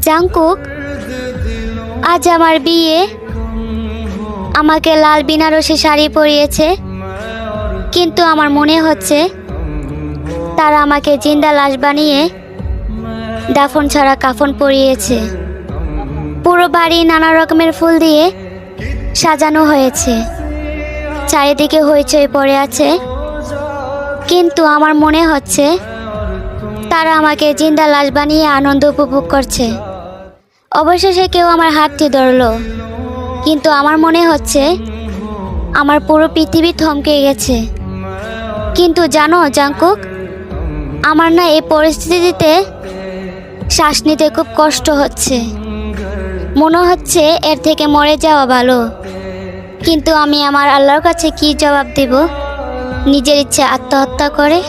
Jungkook, আজ আমার বিয়ে। আমাকে লাল বেনারসি শাড়ি পরিয়েছে, কিন্তু আমার মনে হচ্ছে তারা আমাকে জিন্দা লাশ বানিয়ে দাফন ছাড়া কাফন পরিয়েছে। পুরো বাড়ি নানা রকমের ফুল দিয়ে সাজানো হয়েছে, চারিদিকে হইচই পড়ে আছে, কিন্তু আমার মনে হচ্ছে তারা আমাকে জিন্দা লাশ বানিয়ে আনন্দ উপভোগ করছে। অবশেষে কেউ আমার হাতটি ধরলো, কিন্তু আমার মনে হচ্ছে আমার পুরো পৃথিবী থমকে গেছে। কিন্তু জানো জাংকুক, আমার না এই পরিস্থিতিতে শ্বাস নিতে খুব কষ্ট হচ্ছে। মনে হচ্ছে এর থেকে মরে যাওয়া ভালো, কিন্তু আমি আমার আল্লাহর কাছে কি জবাব দেব? নিজের ইচ্ছে আত্মহত্যা করে।